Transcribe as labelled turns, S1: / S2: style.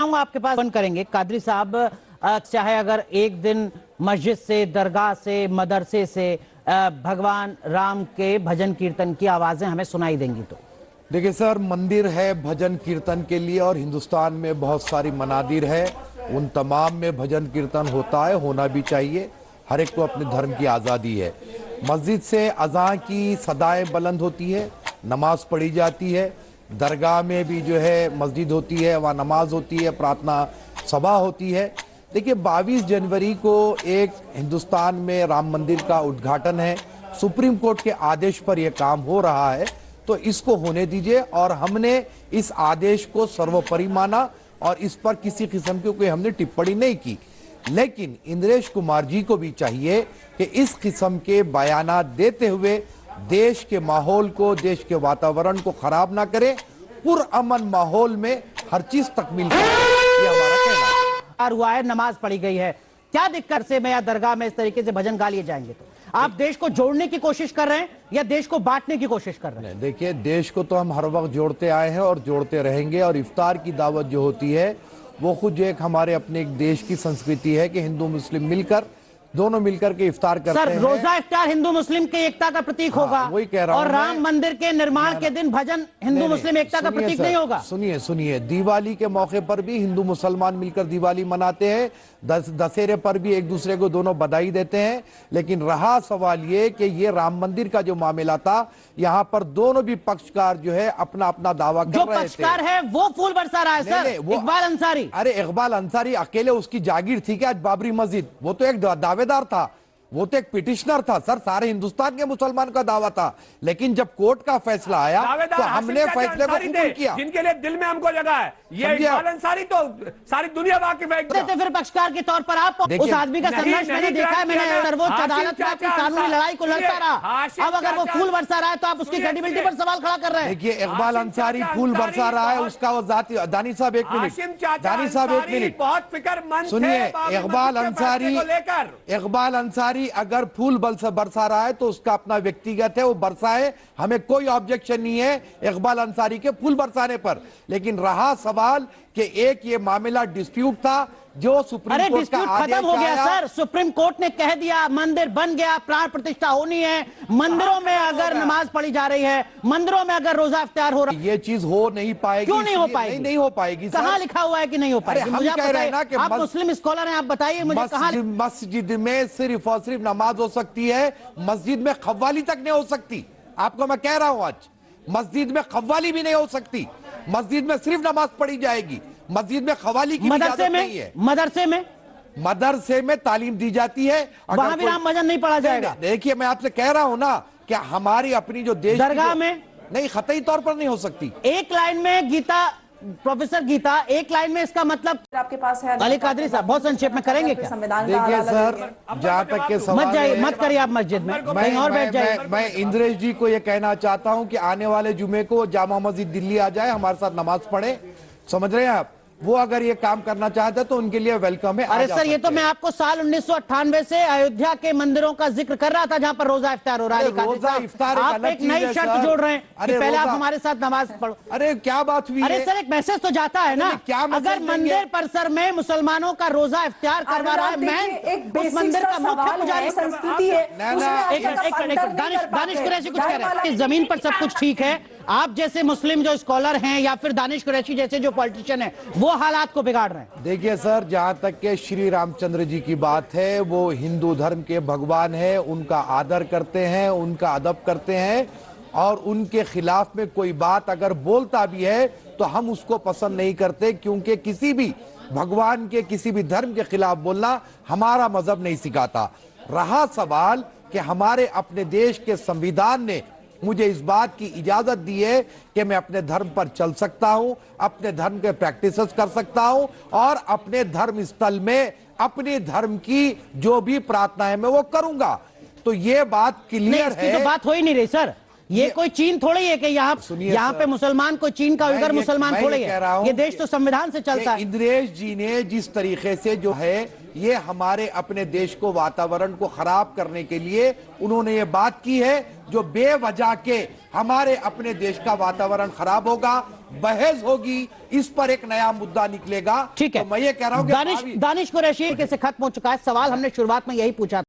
S1: आऊंगा आपके पास, बंद करेंगे कादरी साहब। चाहे अगर एक दिन मस्जिद से, दरगाह से, मदरसे से भगवान राम के भजन कीर्तन की आवाजें हमें सुनाई देंगी तो
S2: देखिए सर, मंदिर है भजन कीर्तन के लिए और हिंदुस्तान में बहुत सारी मनादिर है, उन तमाम में भजन कीर्तन होता है, होना भी चाहिए। हर एक को अपने धर्म की आज़ादी है। मस्जिद से अज़ां की सदाएं बुलंद होती है, नमाज पढ़ी जाती है। दरगाह में भी जो है मस्जिद होती है, वहाँ नमाज होती है, प्रार्थना सभा होती है। देखिए 22 जनवरी को एक हिंदुस्तान में राम मंदिर का उद्घाटन है। सुप्रीम कोर्ट के आदेश पर यह काम हो रहा है, तो इसको होने दीजिए। और हमने इस आदेश को सर्वोपरि माना और इस पर किसी किस्म की कोई हमने टिप्पणी नहीं की। लेकिन इंद्रेश कुमार जी को भी चाहिए कि इस किस्म के बयानात देते हुए देश के माहौल को, देश के वातावरण को खराब ना करें। पुरअमन माहौल में हर चीज तकमील करें, ये हमारा कहना है।
S1: हुआ है, नमाज पढ़ी गई है, क्या दिक्कत से मैं या दरगाह में इस तरीके से भजन गा लिए जाएंगे? तो आप देश को जोड़ने की कोशिश कर रहे हैं या देश को बांटने की कोशिश कर रहे हैं?
S2: देखिए, देश को तो हम हर वक्त जोड़ते आए हैं और जोड़ते रहेंगे। और इफ्तार की दावत जो होती है वो खुद जो एक हमारे अपने एक देश की संस्कृति है कि हिंदू मुस्लिम मिलकर, दोनों मिलकर के इफ्तार करते हैं।
S1: सर, रोजा इफ्तार हिंदू मुस्लिम की एकता का प्रतीक होगा।
S2: वही कह रहा हूं। और
S1: राम मंदिर के निर्माण के दिन भजन हिंदू मुस्लिम एकता का प्रतीक नहीं होगा।
S2: सुनिए, दिवाली के मौके पर भी हिंदू मुसलमान मिलकर दिवाली मनाते हैं। दशहरे पर भी एक दूसरे को दोनों बधाई देते हैं। लेकिन रहा सवाल ये कि ये राम मंदिर का जो मामला था, यहाँ पर दोनों भी पक्षकार जो है अपना अपना दावा कर रहे थे।
S1: जो पक्षकार है वो फूल बरसा रहा है सर, इकबाल अंसारी।
S2: अरे इकबाल अंसारी अकेले उसकी जागीर थी क्या आज बाबरी मस्जिद? वो तो एक दावेदार था, वो तो एक पिटिशनर था सर, सारे हिंदुस्तान के मुसलमान का दावा था। लेकिन जब कोर्ट का फैसला आया तो हमने फैसले को कबूल किया।
S3: जिनके लिए दिल में हमको जगह है, ये इकबाल अंसारी तो सारी दुनिया वाकिफ है।
S1: फिर पक्षकार के तौर पर आप उस आदमी का संघर्ष मैंने देखा है, मैंने सर्वोच्च अदालत में अपनी कानूनी लड़ाई को लड़ता रहा। अब अगर वो फूल बरसा रहा है तो आप उसकी क्रेडिबिलिटी पर सवाल खड़ा कर रहे हैं।
S2: देखिए, इकबाल अंसारी फूल बरसा रहा है, उसका वो जाति। दानी साहब एक मिनट,
S3: बहुत फिक्रमंद
S2: सुनिए। इकबाल अंसारी अगर फूल बरसा रहा है तो उसका अपना व्यक्तिगत है, वो बरसाए, हमें कोई ऑब्जेक्शन नहीं है इकबाल अंसारी के फूल बरसाने पर। लेकिन रहा सवाल कि एक ये मामला डिस्प्यूट था जो सुप्रीम कोर्ट का आदेश
S1: खत्म हो गया सर। सुप्रीम कोर्ट ने कह दिया, मंदिर बन गया, प्राण प्रतिष्ठा होनी है। मंदिरों में अगर नमाज पढ़ी जा रही है, मंदिरों में अगर रोजा इफ्तार हो रहा है,
S2: ये चीज हो नहीं पाएगी।
S1: क्यों नहीं हो पाएगी?
S2: नहीं हो पाएगी।
S1: कहाँ लिखा हुआ है कि नहीं हो पाएगी?
S2: मुझे कह रहे हैं ना कि
S1: आप मुस्लिम स्कॉलर हैं, आप बताइए मुझे कहाँ।
S2: मस्जिद में सिर्फ और सिर्फ नमाज हो सकती है, मस्जिद में खव्वाली तक नहीं हो सकती। आपको मैं कह रहा हूं आज, मस्जिद में खव्वाली भी नहीं हो सकती। मस्जिद में सिर्फ नमाज पढ़ी जाएगी, मस्जिद में खवाली की इजाजत नहीं है। मदरसे में तालीम दी जाती है,
S1: वहां भी राम भजन नहीं पढ़ा जाएगा।
S2: देखिए, मैं आपसे कह रहा हूं ना कि हमारी अपनी जो देश
S1: दरगाह में
S2: नहीं, खतई तौर पर नहीं हो सकती।
S1: एक लाइन में गीता, प्रोफेसर गीता, एक लाइन में इसका मतलब
S4: आपके पास है।
S1: अली कादरी साहब बहुत संक्षेप में करेंगे क्या?
S2: देखिए सर, जहाँ तक के सवाल
S1: मत जाइए, मत करिए आप मस्जिद में, कहीं और बैठ जाइए।
S2: मैं इंद्रेश जी को ये कहना चाहता हूँ कि आने वाले जुमे को जामा मस्जिद दिल्ली आ जाए, हमारे साथ नमाज पढ़े। समझ रहे हैं आप? वो अगर ये काम करना चाहते तो उनके लिए वेलकम है।
S1: अरे सर, ये तो मैं आपको साल 1998 से अयोध्या के मंदिरों का जिक्र कर रहा था जहां पर रोजा इफ्तार हो रहा है।
S2: रोजा इफ्तार
S1: आप एक नई शर्त जोड़ रहे हैं कि पहले आप हमारे साथ नमाज पढ़ो।
S2: अरे क्या बात हुई?
S1: अरे सर, एक मैसेज तो जाता है ना। अगर मंदिर परिसर में मुसलमानों का रोजा इफ्तार करवा रहा है, मैं उस मंदिर का मुख्य पुजारी,
S4: संस्कृति है।
S1: दानिश कुरैशी कुछ कह रहे हैं, जमीन पर सब कुछ ठीक है, आप जैसे मुस्लिम जो स्कॉलर हैं या फिर दानिश कुरैशी जैसे जो पॉलिटिशियन हैं वो हालात को बिगाड़ रहे हैं।
S2: देखिए सर, जहां तक के श्री रामचंद्र जी की बात है, वो हिंदू धर्म के भगवान है, उनका आदर करते हैं, उनका अदब करते हैं। और उनके खिलाफ में कोई बात अगर बोलता भी है तो हम उसको पसंद नहीं करते, क्योंकि किसी भी भगवान के, किसी भी धर्म के खिलाफ बोलना हमारा मजहब नहीं सिखाता। रहा सवाल कि हमारे अपने देश के संविधान ने मुझे इस बात की इजाजत दी है कि मैं अपने धर्म पर चल सकता हूं, अपने धर्म के प्रैक्टिसेस कर सकता हूं और अपने धर्म स्थल में अपने धर्म की जो भी प्रार्थना है मैं वो करूंगा। तो ये बात क्लियर है।
S1: तो बात हो ही नहीं रही सर। ये कोई चीन थोड़ी है कि यहाँ पे मुसलमान को चीन का उधर मुसलमान थोड़ी है। ये देश तो संविधान से चलता है।
S2: इंद्रेश जी ने जिस तरीके से जो है ये हमारे अपने देश को, वातावरण को खराब करने के लिए उन्होंने ये बात की है, जो बेवजह के हमारे अपने देश का वातावरण खराब होगा, बहस होगी, इस पर एक नया मुद्दा निकलेगा।
S1: ठीक है,
S2: तो मैं ये कह रहा हूं कि
S1: दानिश कुरैशी के से खत्म हो चुका है सवाल। हमने शुरुआत में यही पूछा था।